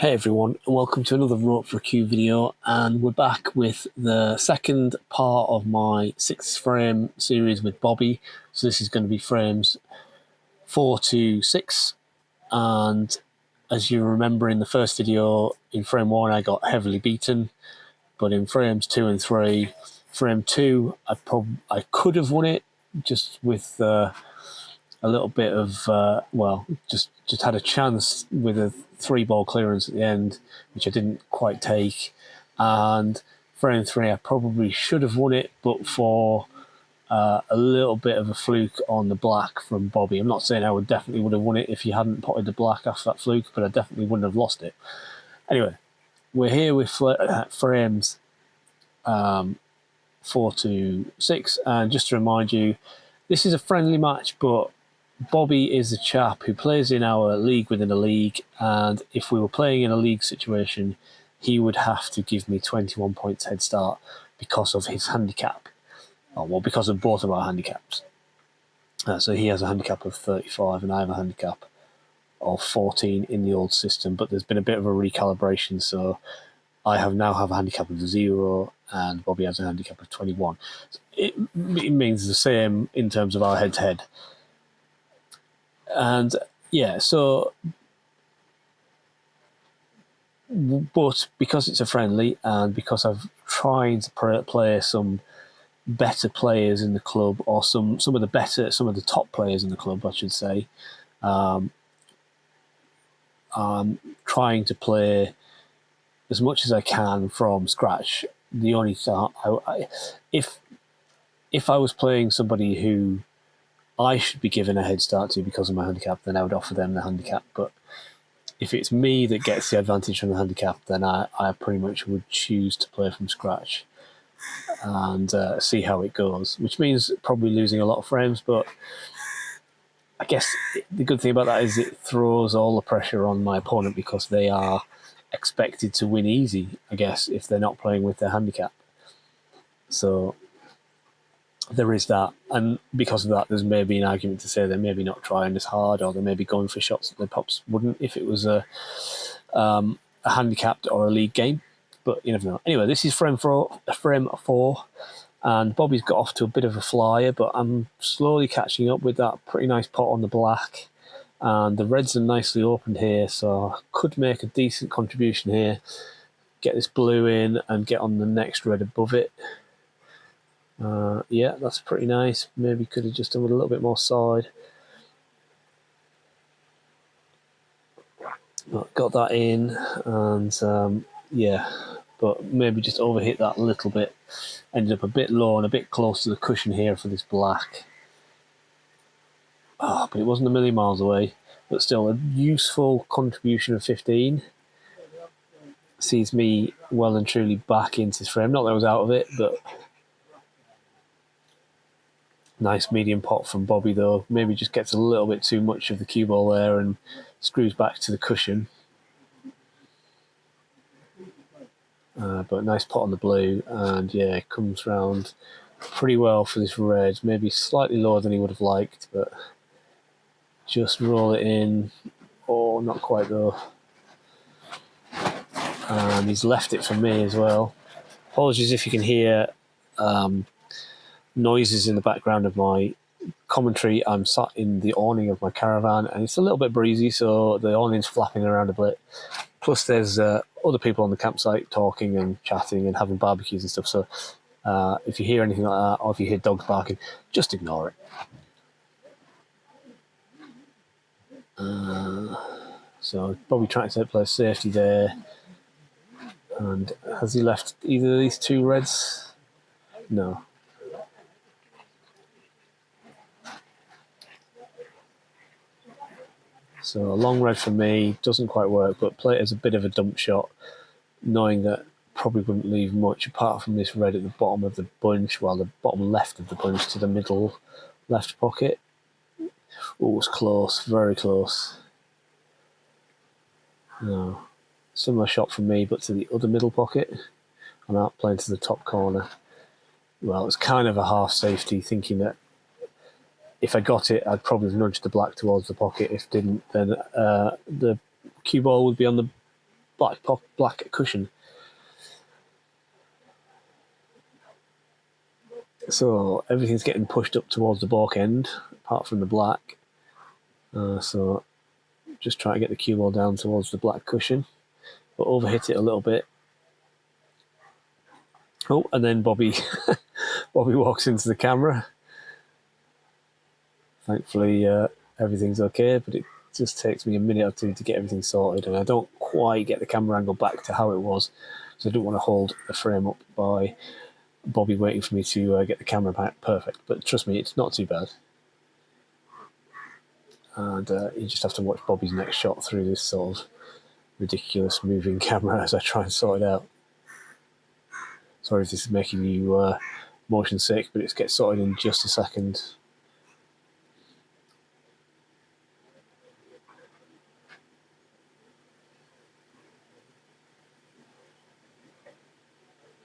Hey everyone, and welcome to another Rope for a Cue video, and we're back with the second part of my 6-frame series with Bobby. So this is going to be frames 4 to 6, and as you remember in the first video, in frame 1 I got heavily beaten, but in frames 2 and 3, frame 2 I could have won it just with a little bit of just had a chance with a 3-ball clearance at the end, which I didn't quite take. And frame 3, I probably should have won it, but for a little bit of a fluke on the black from Bobby. I'm not saying I definitely would have won it if he hadn't potted the black after that fluke, but I definitely wouldn't have lost it. Anyway, we're here with frames 4 to 6, and just to remind you, this is a friendly match, but Bobby is a chap who plays in our league within a league, and if we were playing in a league situation, he would have to give me 21 points head start because of his handicap. Well, because of both of our handicaps. So he has a handicap of 35 and I have a handicap of 14 in the old system, but there's been a bit of a recalibration, so I now have a handicap of 0 and Bobby has a handicap of 21. It means the same in terms of our head-to-head. And yeah, so, but because it's a friendly and because I've tried to play some better players in the club, or some of the top players in the club, I should say, I'm trying to play as much as I can from scratch. The only thing, if I was playing somebody who I should be given a head start to because of my handicap, then I would offer them the handicap. But if it's me that gets the advantage from the handicap, then I pretty much would choose to play from scratch and see how it goes, which means probably losing a lot of frames. But I guess the good thing about that is it throws all the pressure on my opponent because they are expected to win easy, I guess, if they're not playing with their handicap. So there is that, and because of that, there's maybe an argument to say they're maybe not trying as hard, or they may be going for shots that their pops wouldn't if it was a handicapped or a league game. But you never know. Anyway, this is frame 4, and Bobby's got off to a bit of a flyer, but I'm slowly catching up with that pretty nice pot on the black, and the reds are nicely opened here, so I could make a decent contribution here, get this blue in, and get on the next red above it. Yeah, that's pretty nice. Maybe could have just done with a little bit more side. But got that in, and yeah, but maybe just overhit that a little bit. Ended up a bit low and a bit close to the cushion here for this black. But it wasn't a million miles away. But still, a useful contribution of 15. Sees me well and truly back into this frame. Not that I was out of it, but nice medium pot from Bobby, though. Maybe just gets a little bit too much of the cue ball there and screws back to the cushion. But nice pot on the blue, and yeah, it comes round pretty well for this red. Maybe slightly lower than he would have liked, but just roll it in. Oh, not quite though. And he's left it for me as well. Apologies if you can hear noises in the background of my commentary. I'm sat in the awning of my caravan, and it's a little bit breezy, so the awning's flapping around a bit. Plus, there's other people on the campsite talking and chatting and having barbecues and stuff. So, if you hear anything like that, or if you hear dogs barking, just ignore it. So, probably trying to play safety there. And has he left either of these two reds? No. So a long red for me, doesn't quite work, but play it as a bit of a dump shot, knowing that probably wouldn't leave much apart from this red at the bottom of the bunch, well, the bottom left of the bunch to the middle left pocket. Oh, it was close, very close. No. Similar shot from me, but to the other middle pocket. I'm out playing to the top corner. Well, it's kind of a half safety, thinking that if I got it, I'd probably nudge the black towards the pocket. If didn't, then the cue ball would be on the black cushion. So everything's getting pushed up towards the baulk end, apart from the black. So just try to get the cue ball down towards the black cushion, but overhit it a little bit. Oh, and then Bobby walks into the camera. Thankfully, everything's okay, but it just takes me a minute or two to get everything sorted, and I don't quite get the camera angle back to how it was, so I don't want to hold the frame up by Bobby waiting for me to get the camera back perfect. But trust me, it's not too bad. And you just have to watch Bobby's next shot through this sort of ridiculous moving camera as I try and sort it out. Sorry if this is making you motion sick, but it gets sorted in just a second.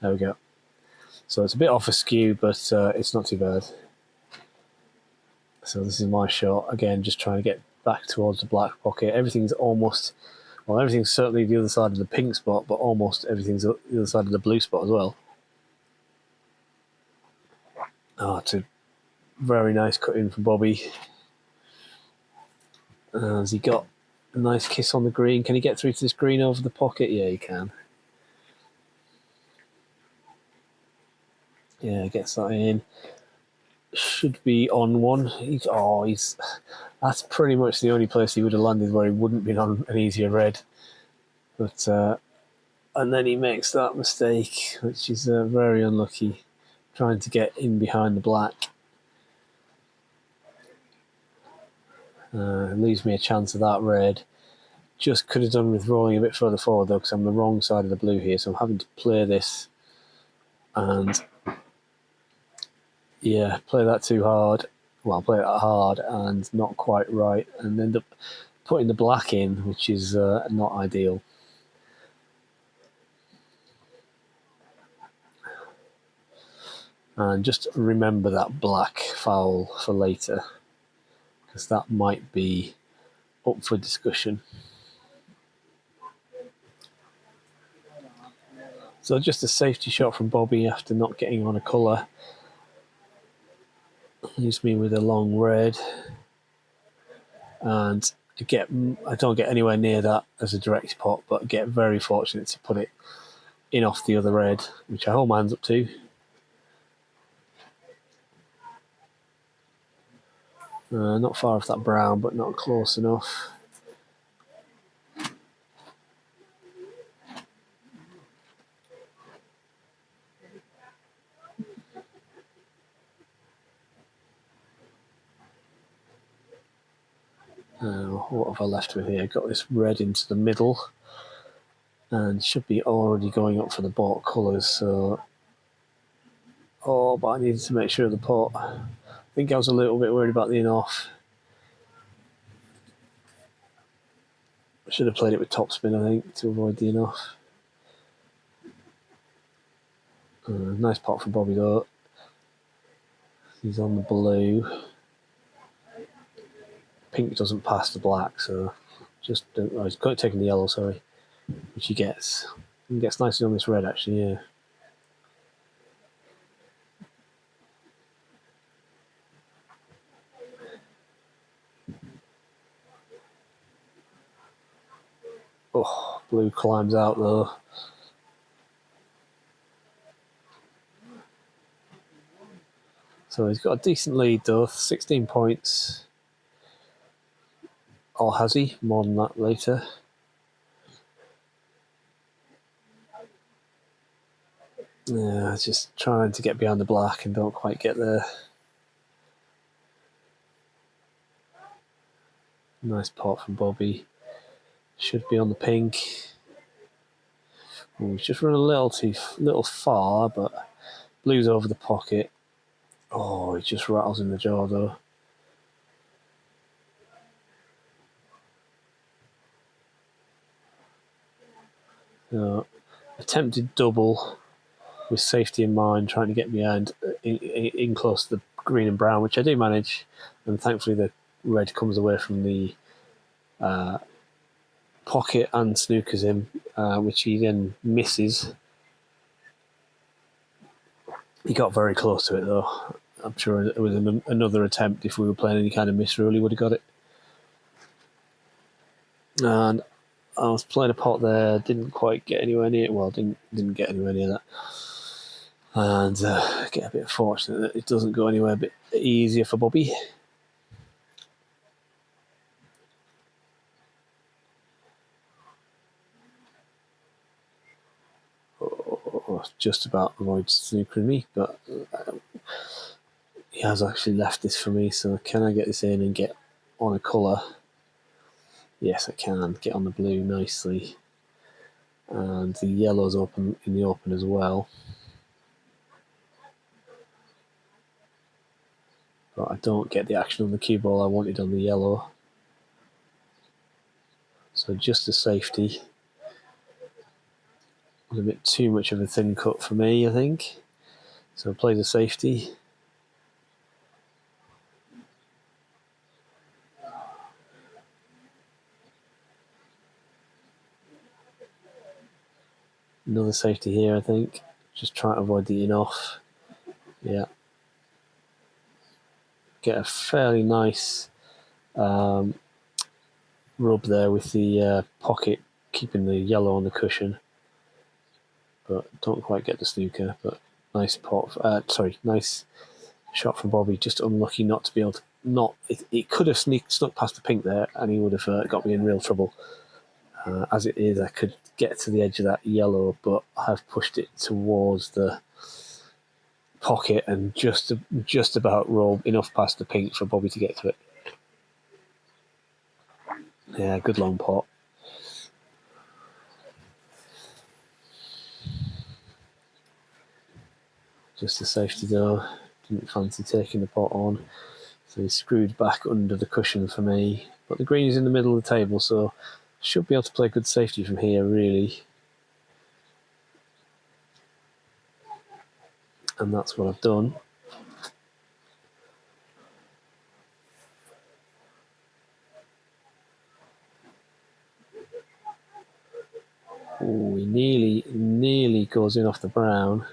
There we go. So it's a bit off askew, but it's not too bad. So this is my shot. Again, just trying to get back towards the black pocket. Everything's almost, well, everything's certainly the other side of the pink spot, but almost everything's the other side of the blue spot as well. Oh, it's a very nice cut in from Bobby. Has he got a nice kiss on the green? Can he get through to this green over the pocket? Yeah, he can. Yeah, gets that in. Should be on one. That's pretty much the only place he would have landed where he wouldn't been on an easier red. But and then he makes that mistake, which is very unlucky, trying to get in behind the black. Leaves me a chance of that red. Just could have done with rolling a bit further forward though, because I'm the wrong side of the blue here, so I'm having to play this and play that too hard. Well, play that hard and not quite right, and end up putting the black in, which is not ideal. And just remember that black foul for later, because that might be up for discussion. So just a safety shot from Bobby after not getting on a colour. Leaves me with a long red, and I don't get anywhere near that as a direct pot, but I get very fortunate to put it in off the other red, which I hold my hands up to. Not far off that brown, but not close enough. What have I left with here? Got this red into the middle, and should be already going up for the baulk colours. So, but I needed to make sure of the pot. I think I was a little bit worried about the in-off. I should have played it with topspin, I think, to avoid the in-off. Nice pot from Bobby though. He's on the blue. Pink doesn't pass the black, so he's taking the yellow, sorry, which he gets. He gets nicely on this red, actually, yeah. Oh, blue climbs out though. So he's got a decent lead though, 16 points. Or has he? More than that later. Yeah, just trying to get behind the black and don't quite get there. Nice pot from Bobby. Should be on the pink. He's just run a little far, but blue's over the pocket. Oh, he just rattles in the jaw though. Attempted double with safety in mind, trying to get behind in close to the green and brown, which I do manage, and thankfully the red comes away from the pocket and snookers him, which he then misses. He got very close to it though. I'm sure it was another attempt. If we were playing any kind of misrule, he would have got it. And I was playing a pot there, didn't quite get anywhere near it. Well, didn't get anywhere near that. And get a bit fortunate that it doesn't go anywhere a bit easier for Bobby. Just about avoid snookering me, but he has actually left this for me. So can I get this in and get on a colour? Yes, I can get on the blue nicely, and the yellow's open in the open as well. But I don't get the action on the cue ball I wanted on the yellow. So just a safety. A bit too much of a thin cut for me, I think. So play the safety. Another safety here, I think. Just try to avoid the in-off. Yeah. Get a fairly nice rub there with the pocket, keeping the yellow on the cushion. But don't quite get the snooker. But nice pot. Nice shot from Bobby. Just unlucky not to be able to. It could have snuck past the pink there, and he would have got me in real trouble. As it is, I could get to the edge of that yellow, but I've pushed it towards the pocket and just about roll enough past the pink for Bobby to get to it. Yeah, good long pot. Just a safety though. Didn't fancy taking the pot on, so he screwed back under the cushion for me. But the green is in the middle of the table, so should be able to play good safety from here, really. And that's what I've done. Ooh, he nearly goes in off the brown,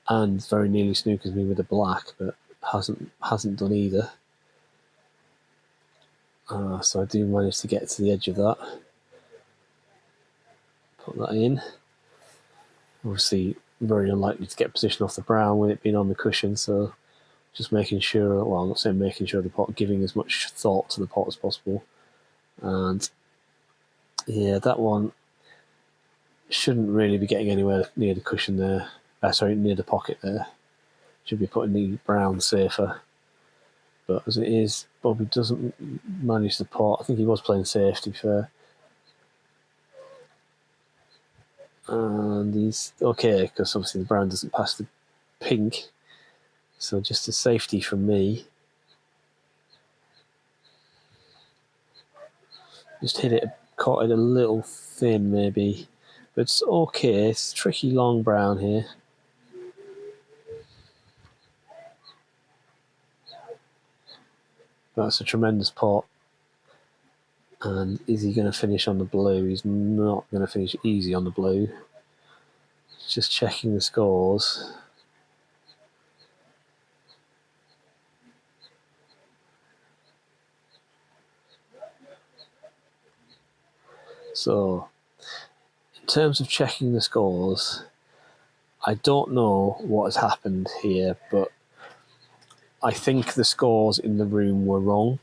and very nearly snookers me with the black, but hasn't done either. So I do manage to get to the edge of that. Put that in. Obviously, very unlikely to get position off the brown with it being on the cushion, so just making sure, well, I'm not saying making sure the pot, giving as much thought to the pot as possible. And yeah, that one shouldn't really be getting anywhere near the cushion there. Near the pocket there. Should be putting the brown safer. But as it is, Bobby doesn't manage the pot. I think he was playing safe, to be fair. And he's okay, because obviously the brown doesn't pass the pink. So just a safety from me. Just caught it a little thin maybe. But it's okay, it's tricky long brown here. That's a tremendous pot. And is he going to finish on the blue? He's not going to finish easy on the blue. Just checking the scores. So, in terms of checking the scores, I don't know what has happened here, but I think the scores in the room were wrong,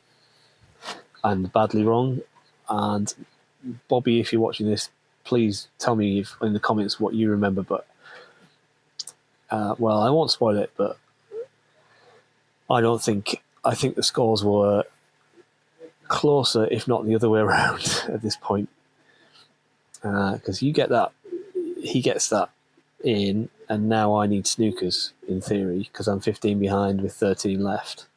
and badly wrong. And Bobby, if you're watching this, please tell me in the comments what you remember. But well, I won't spoil it, but I think the scores were closer, if not the other way around, at this point. Because you get that, he gets that in, and now I need snookers in theory because I'm 15 behind with 13 left.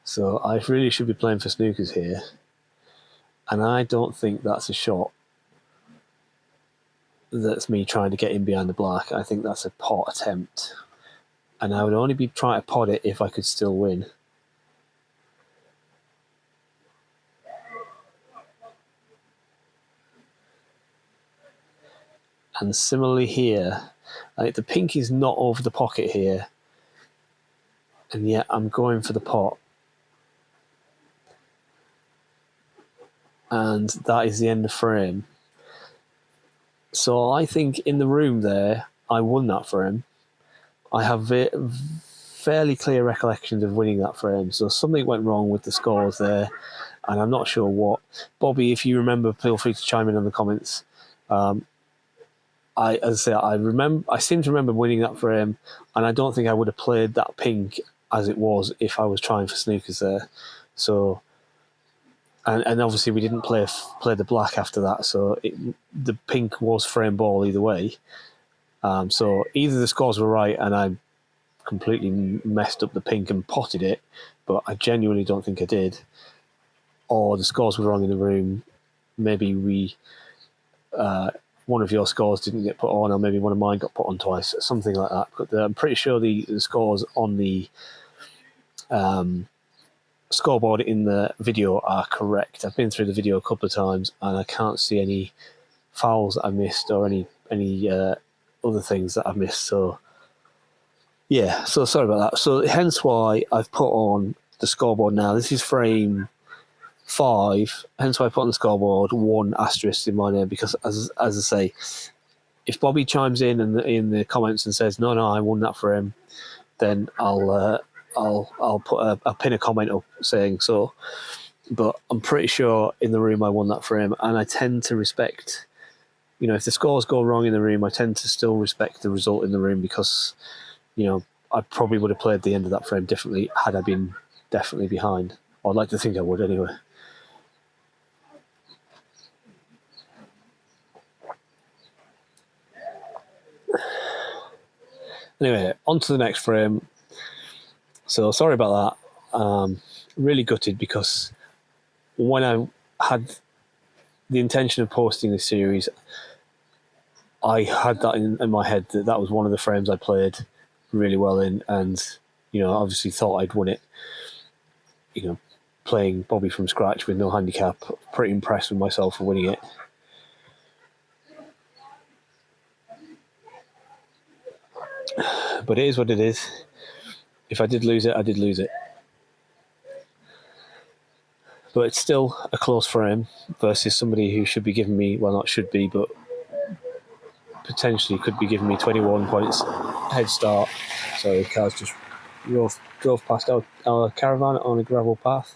So I really should be playing for snookers here, and I don't think that's a shot. that's me trying to get in behind the black. I think that's a pot attempt. And I would only be trying to pot it if I could still win. And similarly here, the pink is not over the pocket here. And yet I'm going for the pot. And that is the end of frame. So I think in the room there, I won that frame. I have fairly clear recollections of winning that frame. So something went wrong with the scores there, and I'm not sure what. Bobby, if you remember, feel free to chime in the comments. I seem to remember winning that frame, and I don't think I would have played that pink as it was if I was trying for snookers there. So. And obviously we didn't play the black after that, so the pink was frame ball either way. So either the scores were right and I completely messed up the pink and potted it, but I genuinely don't think I did, or the scores were wrong in the room. Maybe one of your scores didn't get put on, or maybe one of mine got put on twice, something like that. But I'm pretty sure the scores on the scoreboard in the video are correct. I've been through the video a couple of times and I can't see any fouls that I missed or any other things that I've missed. So yeah, so sorry about that. So hence why I've put on the scoreboard now. This is frame 5. Hence why I put on the scoreboard 1 asterisk in my name, because as I say, if Bobby chimes in the comments and says no, I won that frame, then I'll put a pin a comment up saying so. But I'm pretty sure in the room I won that frame, and I tend to respect, if the scores go wrong in the room, I tend to still respect the result in the room, because, I probably would have played the end of that frame differently had I been definitely behind. Or I'd like to think I would anyway. Anyway, on to the next frame. So sorry about that. Really gutted, because when I had the intention of posting this series, I had that in my head that was one of the frames I played really well in, and obviously thought I'd won it. Playing Bobby from scratch with no handicap, pretty impressed with myself for winning it. But it is what it is. If I did lose it, I did lose it. But it's still a close frame versus somebody who should be giving me, well, not should be, but potentially could be giving me 21 points head start. So the cars just drove past our caravan on a gravel path.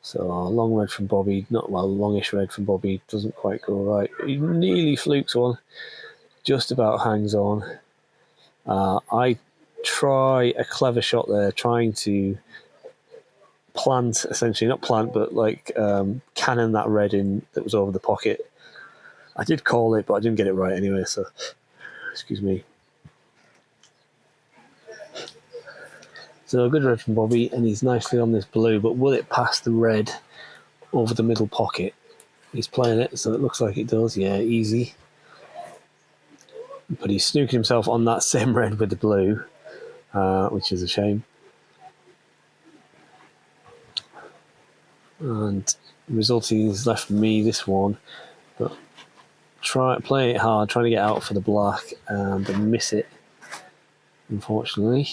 So long red from Bobby, longish red from Bobby, doesn't quite go right. He nearly flukes one, just about hangs on. I try a clever shot there, trying to plant, essentially, not plant, but cannon that red in that was over the pocket. I did call it, but I didn't get it right anyway, so excuse me. So a good red from Bobby, and he's nicely on this blue, but will it pass the red over the middle pocket? He's playing it, so it looks like it does. Yeah, easy. But he's snooking himself on that same red with the blue, which is a shame. And resulting is left me this one, but playing it hard, trying to get out for the black, and miss it, unfortunately.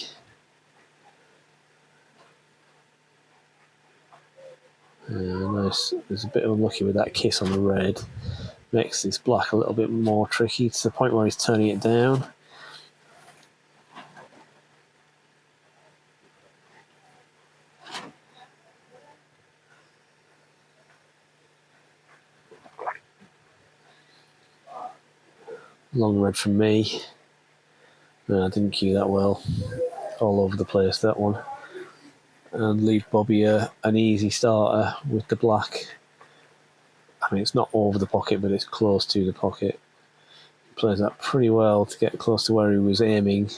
Nice. There's a bit of unlucky with that kiss on the red. Makes this black a little bit more tricky, to the point where he's turning it down. Long red from me. No, I didn't cue that well. All over the place, that one. And leave Bobby an easy starter with the black. I mean, it's not over the pocket, but it's close to the pocket. He plays that pretty well to get close to where he was aiming.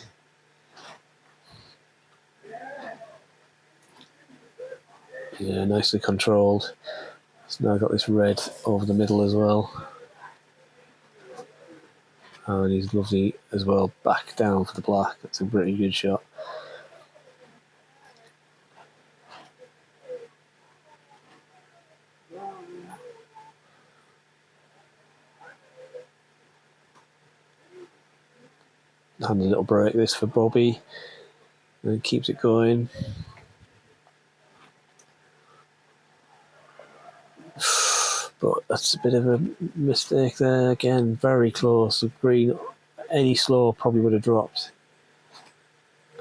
Yeah, nicely controlled. So now I've got this red over the middle as well. And he's lovely as well, back down for the black. That's a pretty good shot. Handy little break this for Bobby. And keeps it going. But that's a bit of a mistake there. Again, very close. The green, any slow, probably would have dropped.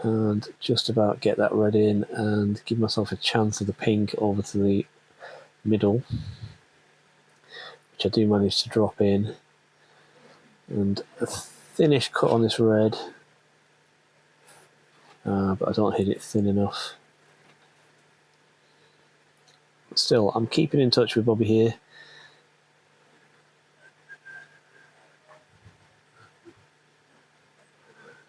And just about get that red in and give myself a chance of the pink over to the middle, which I do manage to drop in. And a thinnish cut on this red, but I don't hit it thin enough. But still, I'm keeping in touch with Bobby here.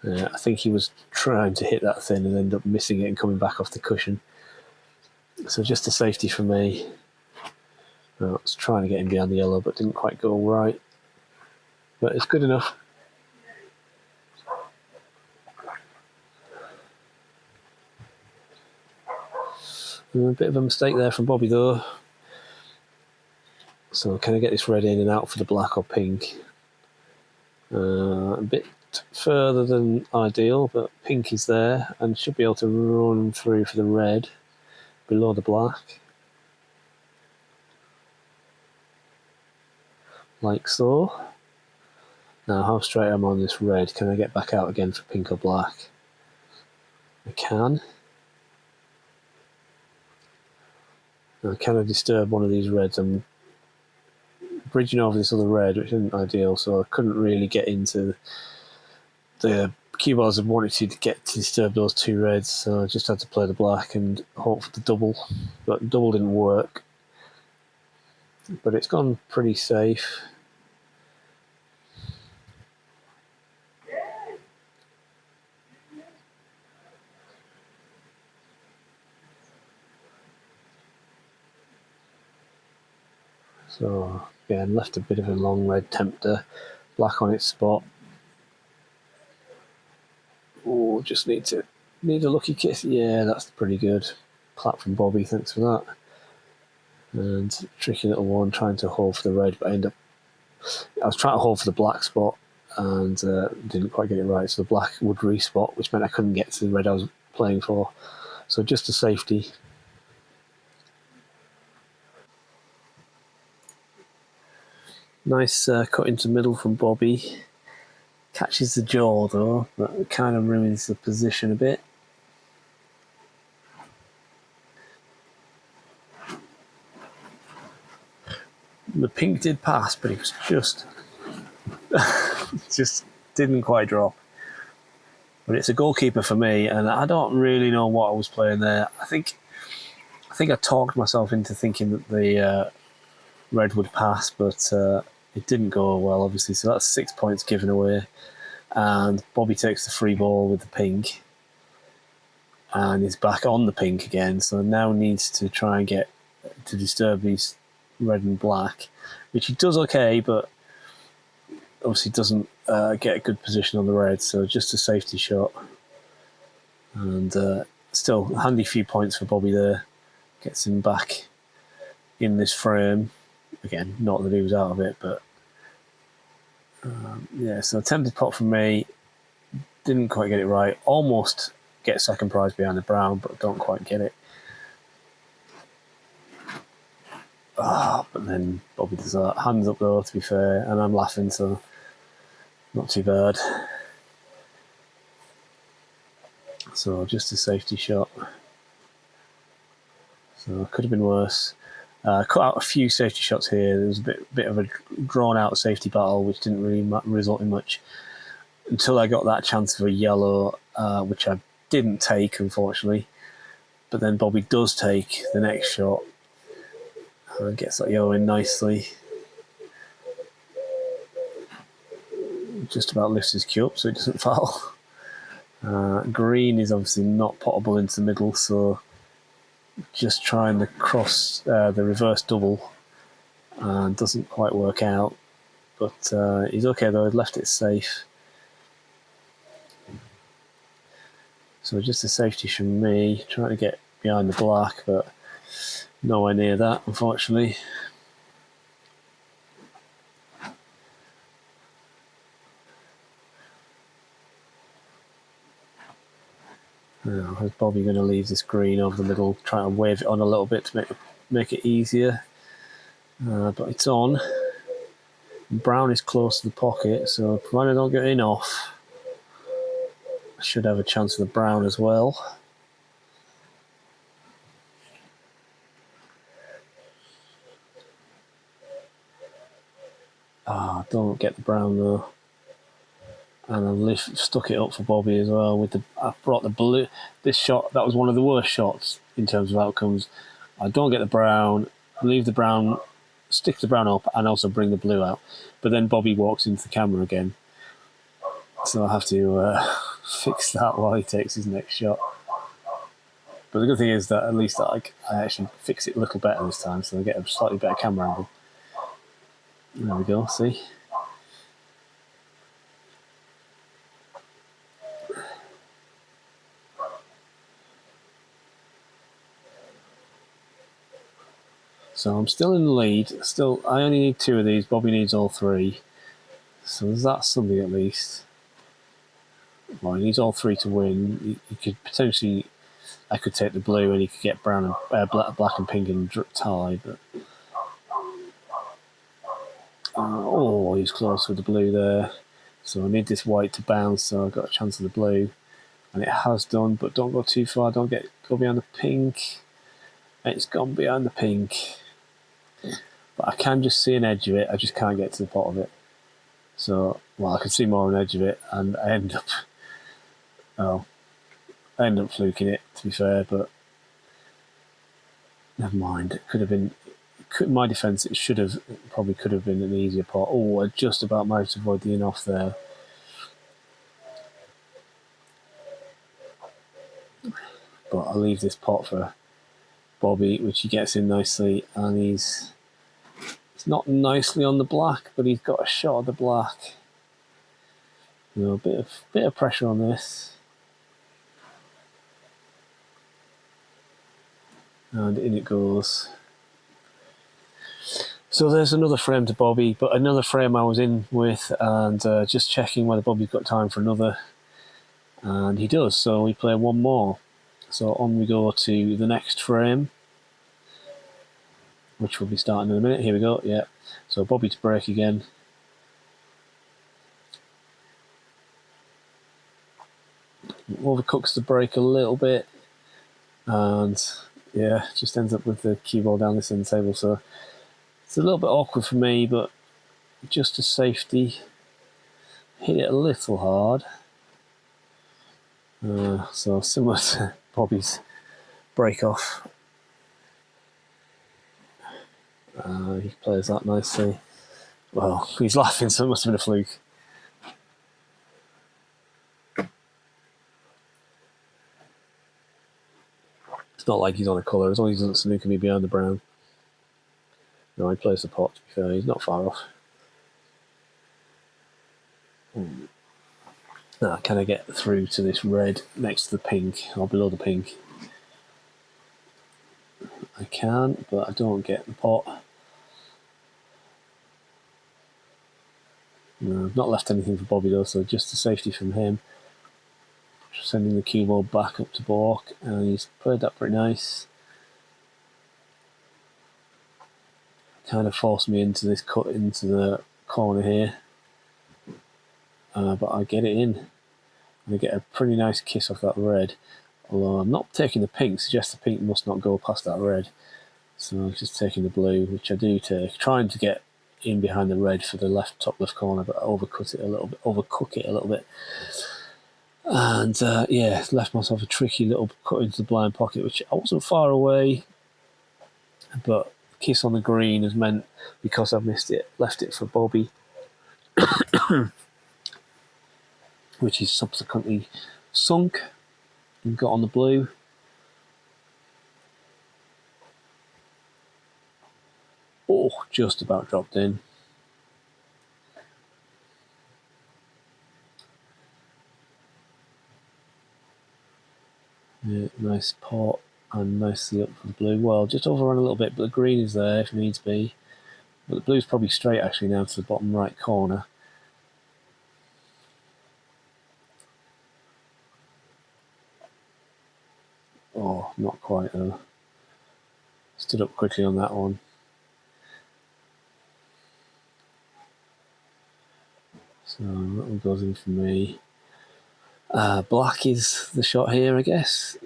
I think he was trying to hit that thin and end up missing it and coming back off the cushion. So just a safety for me. I was trying to get him behind the yellow, but didn't quite go right. But it's good enough. A bit of a mistake there from Bobby though. So can I get this red in and out for the black or pink? A bit further than ideal, but pink is there and should be able to run through for the red below the black. Like so. Now how straight am I on this red? Can I get back out again for pink or black? I can. Now can I disturb one of these reds? I'm bridging over this other red, which isn't ideal, so I couldn't really get into the cue balls. I wanted to get to disturb those two reds, so I just had to play the black and hope for the double, but the double didn't work. But it's gone pretty safe. So again, left a bit of a long red tempter, black on its spot. Oh, just need a lucky kiss. Yeah, that's pretty good. Clap from Bobby, thanks for that. And tricky little one, trying to hold for the red, but I was trying to hold for the black spot and didn't quite get it right. So the black would respot, which meant I couldn't get to the red I was playing for. So just a safety. Nice cut into middle from Bobby. Catches the jaw though, but it kind of ruins the position a bit. The pink did pass, but it was just didn't quite drop. But it's a goalkeeper for me, and I don't really know what I was playing there. I think I talked myself into thinking that the red would pass, but it didn't go well, obviously. So that's 6 points given away. And Bobby takes the free ball with the pink. And is back on the pink again. So now needs to try and get to disturb these red and black, which he does okay, but obviously doesn't get a good position on the red. So just a safety shot. And still a handy few points for Bobby there. Gets him back in this frame. Again, not that he was out of it, but yeah, so attempted pot from me, didn't quite get it right, almost get second prize behind the brown, but don't quite get it. But then Bobby does that. Hands up though, to be fair, and I'm laughing, so not too bad. So just a safety shot. So it could have been worse. Cut out a few safety shots here. There was a bit of a drawn-out safety battle, which didn't really result in much until I got that chance for a yellow, which I didn't take, unfortunately. But then Bobby does take the next shot and gets that yellow in nicely. Just about lifts his cue up so it doesn't foul. Green is obviously not potable into the middle, so just trying to cross the reverse double and doesn't quite work out. But he's okay though, I've left it safe. So just a safety from me, trying to get behind the black, but nowhere near that, unfortunately. Now, is Bobby going to leave this green over the middle, try and wave it on a little bit to make it easier? But it's on. Brown is close to the pocket, so provided I don't get in off, I should have a chance with the brown as well. Don't get the brown though. And I've stuck it up for Bobby as well. I brought the blue. This shot, that was one of the worst shots in terms of outcomes. I don't get the brown, leave the brown, stick the brown up, and also bring the blue out. But then Bobby walks into the camera again, so I have to fix that while he takes his next shot. But the good thing is that at least I actually fix it a little better this time, so I get a slightly better camera angle. There we go. See. So I'm still in the lead. I only need 2 of these. Bobby needs all 3. So that's something at least. Well, he needs all 3 to win. He could potentially. I could take the blue and he could get brown and black and pink and tie. But he's close with the blue there. So I need this white to bounce. So I've got a chance of the blue, and it has done. But don't go too far. Don't go behind the pink. It's gone behind the pink. But I can just see an edge of it. I just can't get to the pot of it. So, I can see more of an edge of it, and I end up fluking it, to be fair. But never mind. It could have been. My defence, probably could have been an easier pot. I just about managed to avoid the in-off there. But I'll leave this pot for Bobby, which he gets in nicely, and he's not nicely on the black, but he's got a shot of the black. A bit of pressure on this, and in it goes. So there's another frame to Bobby, but another frame I was in with, and just checking whether Bobby's got time for another, and he does. So we play one more. So on we go to the next frame, which will be starting in a minute. Here we go. Yeah. So Bobby to break again. Overcooks the break a little bit, and just ends up with the cue ball down this end of the table. So it's a little bit awkward for me, but just a safety. Hit it a little hard. So similar to Bobby's break off. He plays that nicely. Well, he's laughing, so it must have been a fluke. It's not like he's on a colour, as long as he doesn't snooker me behind the brown. No, he plays the pot, to be fair. He's not far off. Now, can I get through to this red next to the pink, or below the pink? I can, but I don't get the pot. No, I've not left anything for Bobby though, so just a safety from him. Just sending the cue ball back up to Bork, and he's played that pretty nice. Kind of forced me into this cut into the corner here, but I get it in. And I get a pretty nice kiss off that red. Although I'm not taking the pink, suggests the pink must not go past that red. So I'm just taking the blue, which I do take, trying to get in behind the red for the top left corner, but I overcook it a little bit. And left myself a tricky little cut into the blind pocket, which I wasn't far away, but the kiss on the green has meant, because I've missed it, left it for Bobby, which is subsequently sunk and got on the blue. just about dropped in. Yeah, nice pot and nicely up for the blue. Well, just overrun a little bit, but the green is there if needs be. But the blue's probably straight actually now to the bottom right corner. Oh, not quite though. Stood up quickly on that one. So that one goes in for me. Black is the shot here, I guess.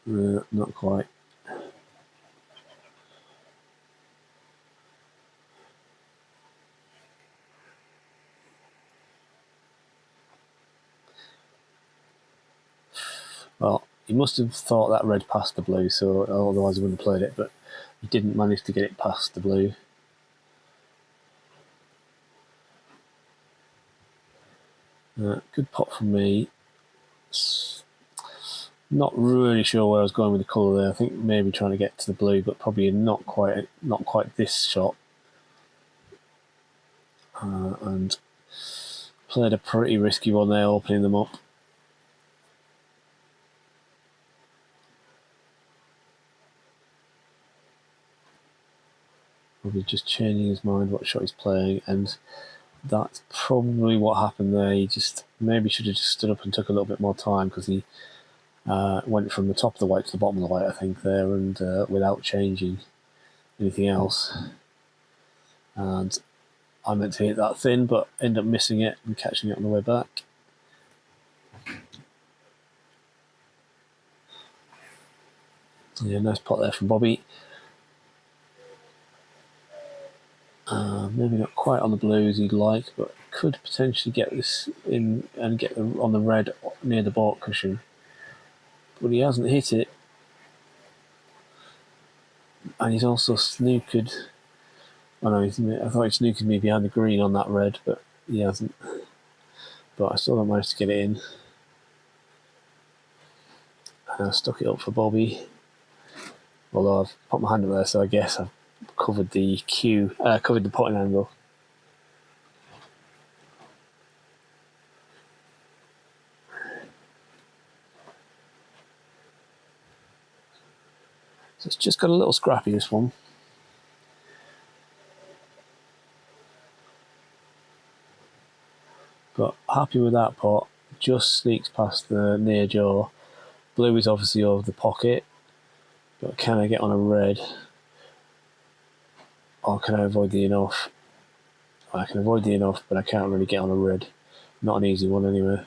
Not quite. Well, he must have thought that red passed the blue, so otherwise he wouldn't have played it, but he didn't manage to get it past the blue. Good pot from me. Not really sure where I was going with the colour there. I think maybe trying to get to the blue, but probably not quite this shot. And played a pretty risky one there, opening them up. Probably just changing his mind what shot he's playing, and that's probably what happened there. He just maybe should have just stood up and took a little bit more time, because he went from the top of the white to the bottom of the white, I think, there, and without changing anything else. And I meant to hit that thin, but ended up missing it and catching it on the way back. Yeah, nice pot there from Bobby. Maybe not quite on the blue as he'd like, but could potentially get this in and get on the red near the baulk cushion. But he hasn't hit it. And he's also snookered. Oh no, I thought he snookered me behind the green on that red, but he hasn't. But I still don't manage to get it in. And I stuck it up for Bobby. Although I've put my hand up there, so I guess I've covered the covered the potting angle. So it's just got a little scrappy, this one. But happy with that pot. Just sneaks past the near jaw. Blue is obviously over the pocket. But can I get on a red? Or can I avoid the enough? I can avoid the enough, but I can't really get on a red. Not an easy one anyway.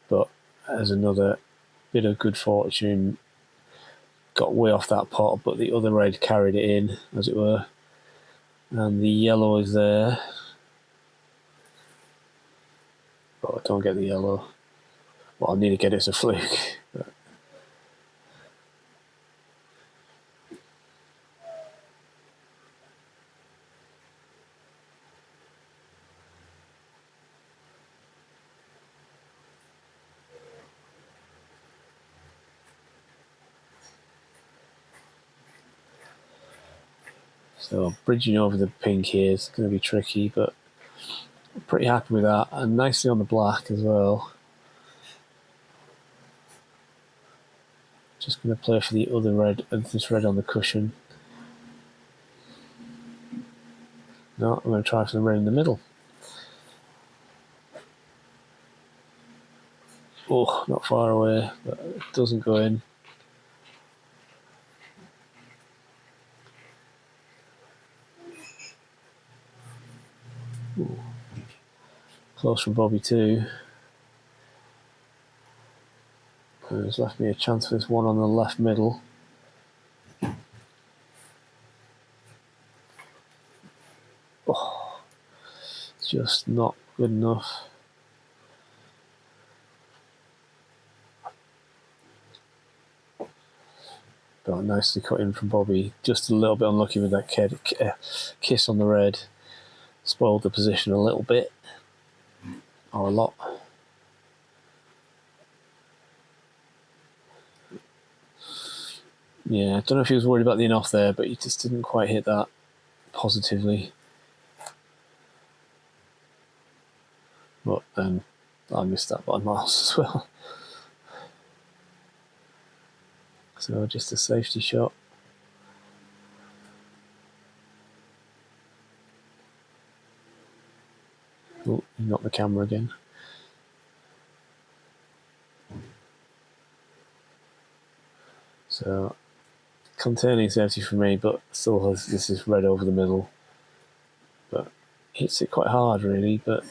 But as another bit of good fortune, got way off that pot, but the other red carried it in, as it were. And the yellow is there. But I don't get the yellow. Well, I need to get it as a fluke. But so bridging over the pink here is going to be tricky, but I'm pretty happy with that. And nicely on the black as well. Just going to play for the other red, this red on the cushion. No, I'm going to try for the red in the middle. Oh, not far away, but it doesn't go in. Ooh. Close from Bobby too. It's left me a chance for this one on the left middle. Oh, it's just not good enough. But nicely cut in from Bobby. Just a little bit unlucky with that kiss on the red. Spoiled the position a little bit. Or a lot. Yeah, I don't know if he was worried about the in-off there, but he just didn't quite hit that positively. But then I missed that by miles as well. So just a safety shot. Oh, he knocked the camera again. So containing safety for me, but still has this is red over the middle. But hits it quite hard really, but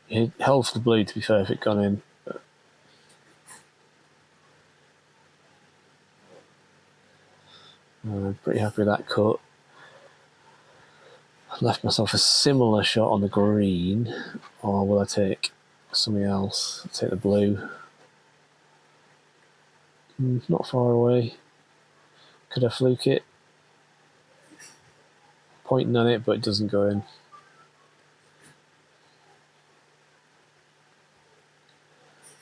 it held for the blue to be fair if it gone in. But I'm pretty happy with that cut. I left myself a similar shot on the green, or will I take something else? I'll take the blue. Not far away. Could I fluke it? Pointing on it, but it doesn't go in.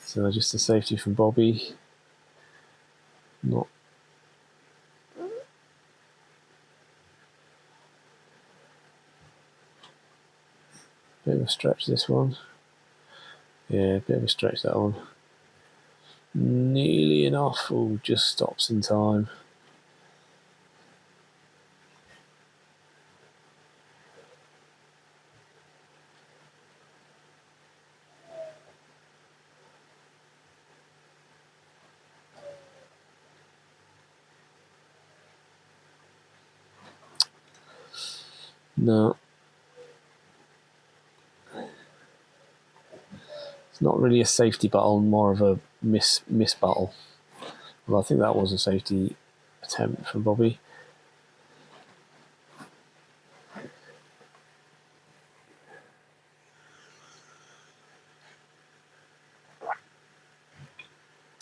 So just a safety from Bobby. Not. Bit of a stretch this one. Yeah, bit of a stretch that one. Nearly enough. Oh, just stops in time. No. It's not really a safety battle, more of a miss battle. Well, I think that was a safety attempt from Bobby.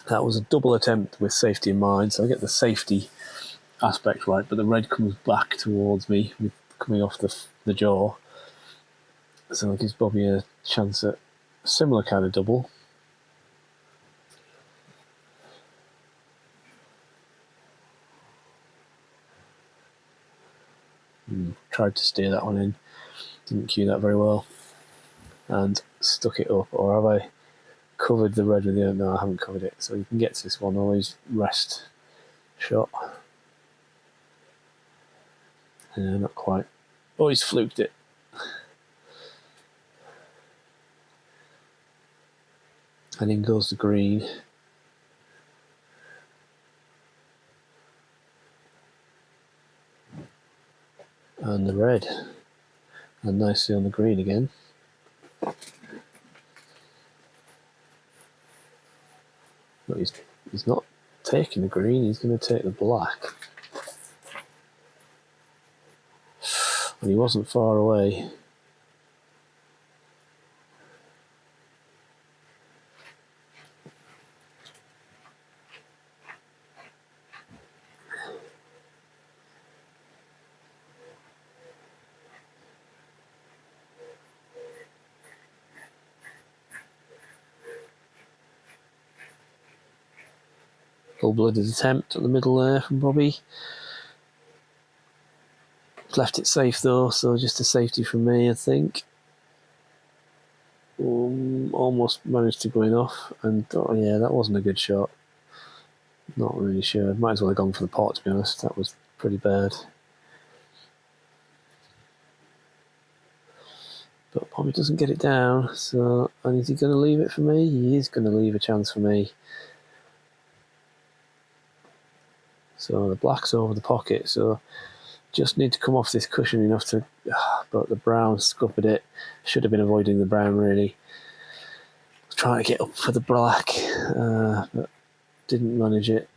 That was a double attempt with safety in mind, so I get the safety aspect right, but the red comes back towards me with coming off the jaw. So it gives Bobby a chance at a similar kind of double. Tried to steer that one in, didn't cue that very well, and stuck it up. Or have I covered the red with the? No, I haven't covered it. So you can get to this one. Always rest shot. Yeah, not quite. Oh, he's fluked it. And in goes the green. And the red. And nicely on the green again. But he's not taking the green, he's going to take the black. And he wasn't far away. Full-blooded attempt at the middle there from Bobby. Left it safe though, so just a safety from me, I think. Almost managed to go in off, and oh yeah, that wasn't a good shot. Not really sure. Might as well have gone for the pot, to be honest. That was pretty bad. But Bobby doesn't get it down, so and is he going to leave it for me? He is going to leave a chance for me. So the black's over the pocket, so just need to come off this cushion enough to... but the brown scuppered it. Should have been avoiding the brown, really. Was trying to get up for the black, but didn't manage it.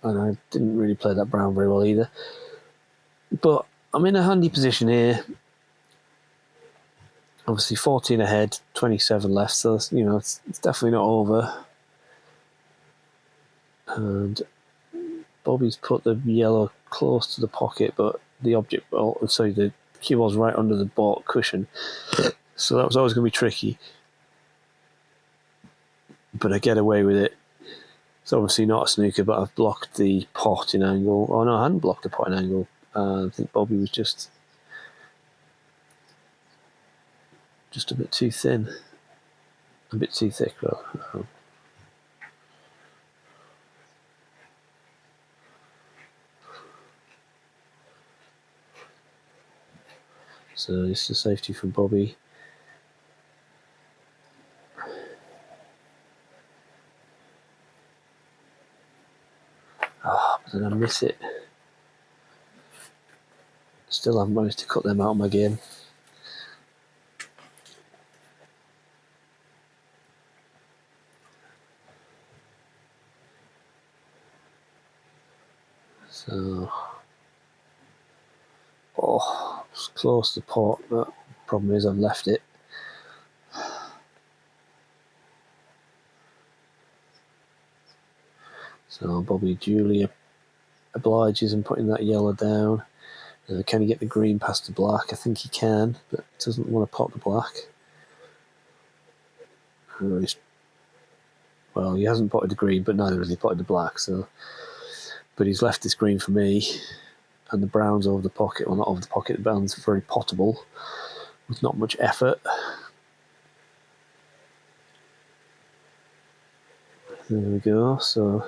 And I didn't really play that brown very well either. But I'm in a handy position here. Obviously 14 ahead, 27 left, so you know it's definitely not over. And Bobby's put the yellow close to the pocket, but the the cue ball's right under the ball cushion, so that was always going to be tricky. But I get away with it. It's obviously not a snooker, but I've blocked the pot in angle. Oh no, I hadn't blocked the pot in angle. I think Bobby was just a bit too thin. A bit too thick, though. Oh. So this is safety from Bobby. Ah, but then I miss it. Still haven't managed to cut them out of my game. So, oh, it's close to the pot, but problem is I've left it. So Bobby duly obliges in putting that yellow down. Can he get the green past the black? I think he can, but doesn't want to pot the black. Well, he hasn't potted the green, but neither has he potted the black. So, but he's left this green for me, and the brown's over the pocket. Well, not over the pocket. The brown's very pottable, with not much effort. There we go. So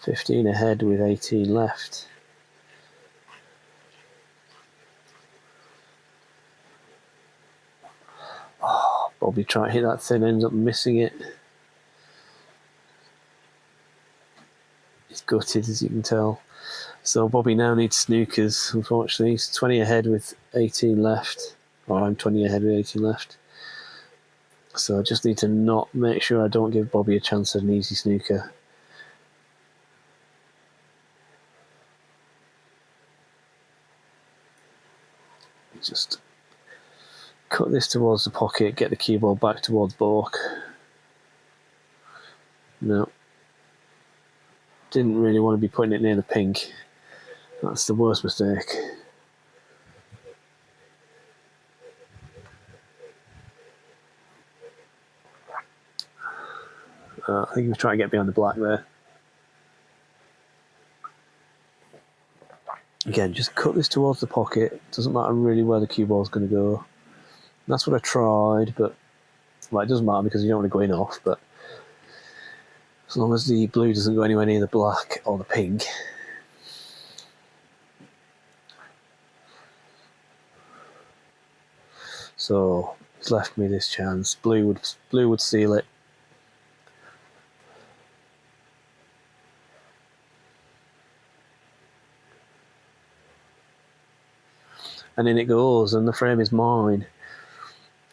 15 ahead with 18 left. Oh, Bobby trying to hit that thin, ends up missing it. He's gutted, as you can tell. So Bobby now needs snookers, unfortunately. He's 20 ahead with 18 left. Or I'm 20 ahead with 18 left. So I just need to not make sure I don't give Bobby a chance at an easy snooker. Just cut this towards the pocket, get the cue ball back towards Bork. No. Didn't really want to be putting it near the pink. That's the worst mistake. I think he was trying to get behind the black there. Again, just cut this towards the pocket. Doesn't matter really where the cue ball is going to go. And that's what I tried, but well, it doesn't matter because you don't want to go in off. But as long as the blue doesn't go anywhere near the black or the pink. So he's left me this chance. Blue would seal it. And in it goes, and the frame is mine.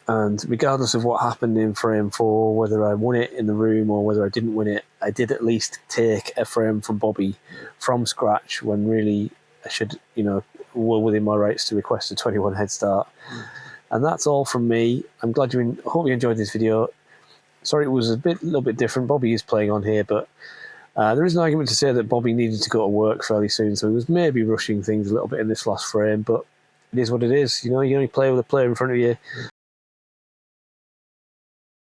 And regardless of what happened in frame 4, whether I won it in the room or whether I didn't win it, I did at least take a frame from Bobby from scratch when really I should, well within my rights to request a 21 head start. And that's all from me. I'm glad hope you enjoyed this video. Sorry it was a little bit different. Bobby is playing on here, but there is an argument to say that Bobby needed to go to work fairly soon, so he was maybe rushing things a little bit in this last frame, but it is what it is. You only play with a player in front of you